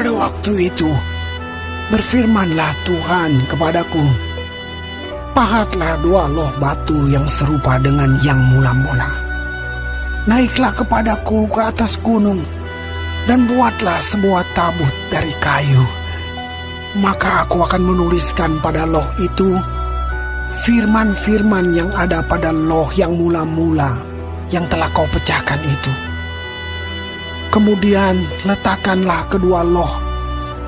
Pada waktu itu, berfirmanlah Tuhan kepadaku, pahatlah 2 loh batu yang serupa dengan yang mula-mula. Naiklah kepadaku ke atas gunung, dan buatlah sebuah tabut dari kayu. Maka aku akan menuliskan pada loh itu firman-firman yang ada pada loh yang mula-mula yang telah kau pecahkan itu. Kemudian letakkanlah kedua loh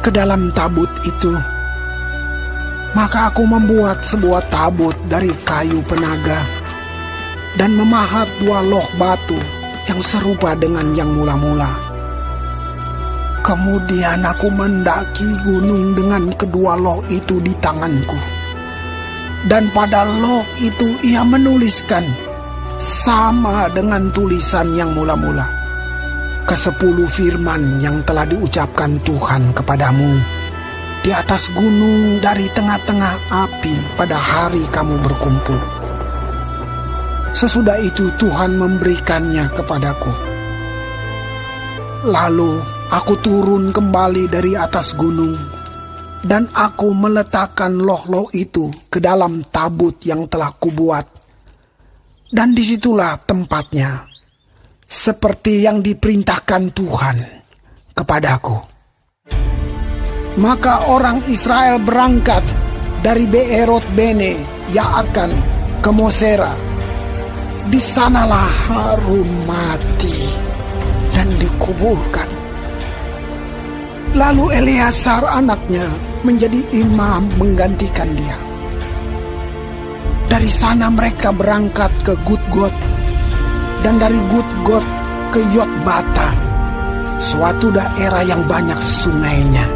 ke dalam tabut itu. Maka aku membuat sebuah tabut dari kayu penaga dan memahat 2 loh batu yang serupa dengan yang mula-mula. Kemudian aku mendaki gunung dengan kedua loh itu di tanganku. Dan pada loh itu ia menuliskan sama dengan tulisan yang mula-mula ke-10 firman yang telah diucapkan Tuhan kepadamu di atas gunung dari tengah-tengah api pada hari kamu berkumpul. Sesudah itu Tuhan memberikannya kepadaku. Lalu aku turun kembali dari atas gunung, dan aku meletakkan loh-loh itu ke dalam tabut yang telah kubuat. Dan disitulah tempatnya, seperti yang diperintahkan Tuhan kepadaku. Maka orang Israel berangkat dari Beerot Bene Yaakan ke Mosera. Di sanalah Harun mati dan dikuburkan. Lalu Eleazar anaknya menjadi imam menggantikan dia. Dari sana mereka berangkat ke Gudgod, dan dari Gudgod ke Yotbata, suatu daerah yang banyak sungainya.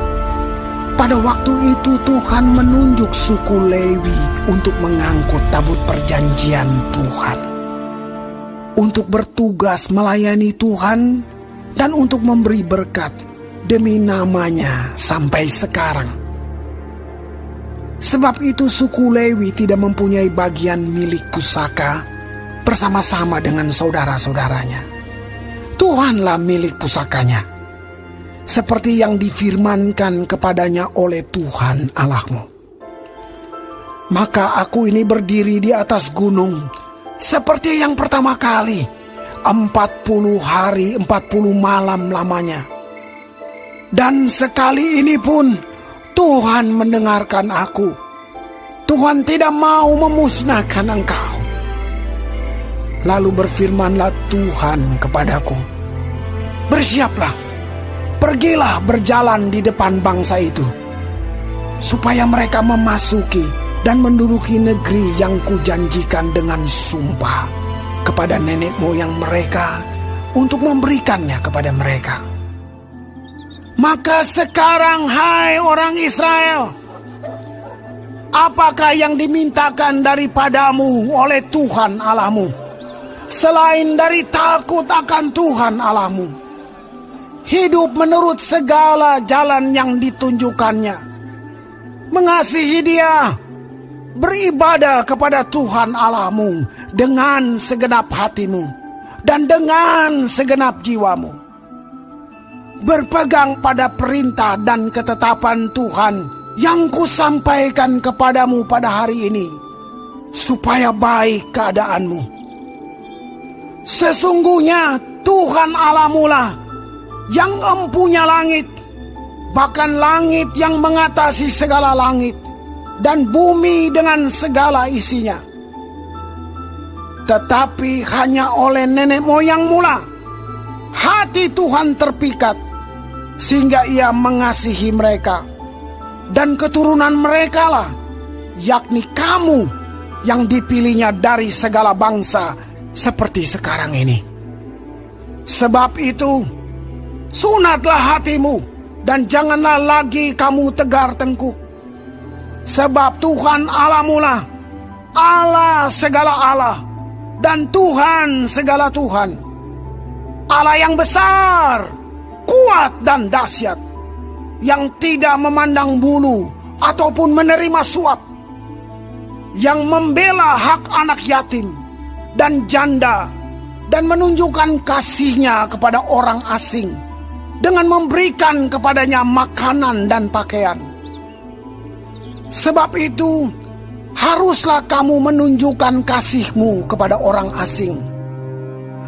Pada waktu itu Tuhan menunjuk suku Lewi untuk mengangkut tabut perjanjian Tuhan, untuk bertugas melayani Tuhan dan untuk memberi berkat demi namanya sampai sekarang. Sebab itu suku Lewi tidak mempunyai bagian milik pusaka bersama-sama dengan saudara-saudaranya. Tuhanlah milik pusakanya, seperti yang difirmankan kepadanya oleh Tuhan Allahmu. Maka aku ini berdiri di atas gunung, seperti yang pertama kali, 40 hari 40 malam lamanya. Dan sekali ini pun Tuhan mendengarkan aku. Tuhan tidak mau memusnahkan engkau. Lalu berfirmanlah Tuhan kepadaku, bersiaplah, pergilah berjalan di depan bangsa itu, supaya mereka memasuki dan menduduki negeri yang kujanjikan dengan sumpah kepada nenek moyang mereka untuk memberikannya kepada mereka. Maka sekarang, hai orang Israel, apakah yang dimintakan daripadamu oleh Tuhan Allahmu, selain dari takut akan Tuhan Allahmu, hidup menurut segala jalan yang ditunjukkannya, mengasihi Dia, beribadah kepada Tuhan Allahmu dengan segenap hatimu dan dengan segenap jiwamu, berpegang pada perintah dan ketetapan Tuhan yang kusampaikan kepadamu pada hari ini, supaya baik keadaanmu. Sesungguhnya Tuhan Allahmu lah yang empunya langit, bahkan langit yang mengatasi segala langit, dan bumi dengan segala isinya. Tetapi hanya oleh nenek moyang mula hati Tuhan terpikat, sehingga Ia mengasihi mereka, dan keturunan mereka lah, yakni kamu yang dipilihnya dari segala bangsa seperti sekarang ini. Sebab itu, sunatlah hatimu, dan janganlah lagi kamu tegar tengkuk. Sebab Tuhan Allahmu lah Allah segala Allah, dan Tuhan segala Tuhan, Allah yang besar, kuat dan dahsyat, yang tidak memandang bulu ataupun menerima suap, yang membela hak anak yatim dan janda, dan menunjukkan kasih-Nya kepada orang asing, dengan memberikan kepadanya makanan dan pakaian. Sebab itu, haruslah kamu menunjukkan kasihmu kepada orang asing.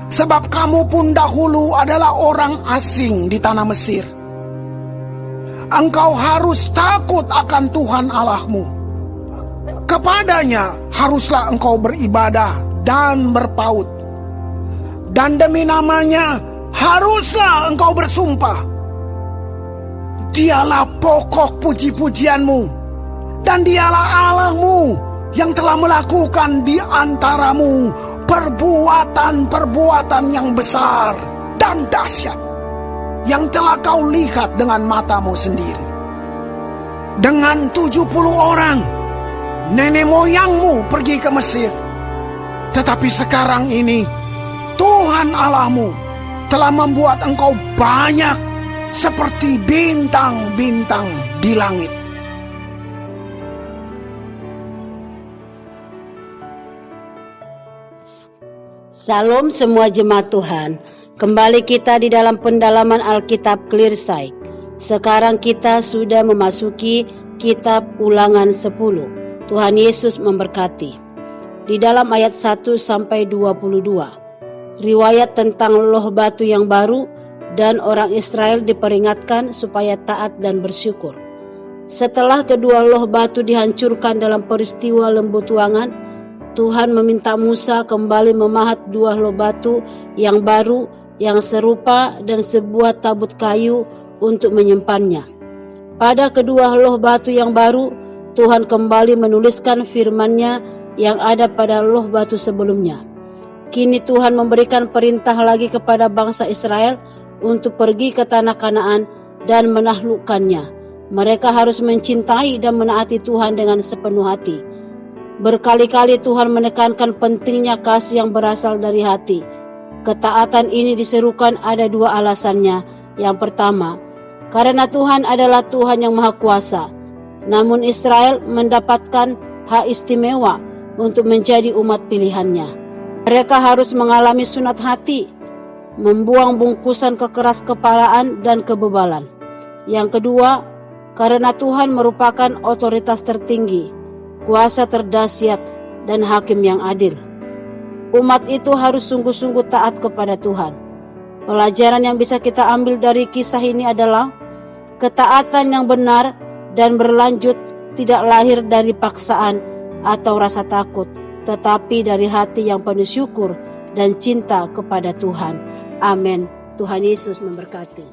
Sebab kamu pun dahulu adalah orang asing di tanah Mesir. Engkau harus takut akan Tuhan Allahmu. Kepadanya haruslah engkau beribadah dan berpaut. Dan demi namanya haruslah engkau bersumpah. Dialah pokok puji-pujianmu, dan dialah Allahmu yang telah melakukan di antaramu perbuatan-perbuatan yang besar dan dahsyat, yang telah kau lihat dengan matamu sendiri. Dengan 70 orang, nenek moyangmu pergi ke Mesir. Tetapi sekarang ini, Tuhan Allahmu telah membuat engkau banyak seperti bintang-bintang di langit. Salam semua jemaat Tuhan. Kembali kita di dalam pendalaman Alkitab Clear Sight. Sekarang kita sudah memasuki kitab Ulangan 10. Tuhan Yesus memberkati. Di dalam ayat 1 sampai 22. Riwayat tentang loh batu yang baru dan orang Israel diperingatkan supaya taat dan bersyukur. Setelah kedua loh batu dihancurkan dalam peristiwa lembu tuangan, Tuhan meminta Musa kembali memahat 2 loh batu yang baru yang serupa dan sebuah tabut kayu untuk menyimpannya. Pada kedua loh batu yang baru, Tuhan kembali menuliskan firman-Nya yang ada pada loh batu sebelumnya. Kini Tuhan memberikan perintah lagi kepada bangsa Israel untuk pergi ke tanah Kanaan dan menaklukkannya. Mereka harus mencintai dan menaati Tuhan dengan sepenuh hati. Berkali-kali Tuhan menekankan pentingnya kasih yang berasal dari hati. Ketaatan ini diserukan ada 2 alasannya. Yang pertama, karena Tuhan adalah Tuhan yang Maha Kuasa. Namun Israel mendapatkan hak istimewa untuk menjadi umat pilihannya. Mereka harus mengalami sunat hati, membuang bungkusan kekeras kepalaan dan kebebalan. Yang kedua, karena Tuhan merupakan otoritas tertinggi, kuasa terdahsyat, dan hakim yang adil. Umat itu harus sungguh-sungguh taat kepada Tuhan. Pelajaran yang bisa kita ambil dari kisah ini adalah ketaatan yang benar dan berlanjut tidak lahir dari paksaan atau rasa takut, tetapi dari hati yang penuh syukur dan cinta kepada Tuhan. Amin. Tuhan Yesus memberkati.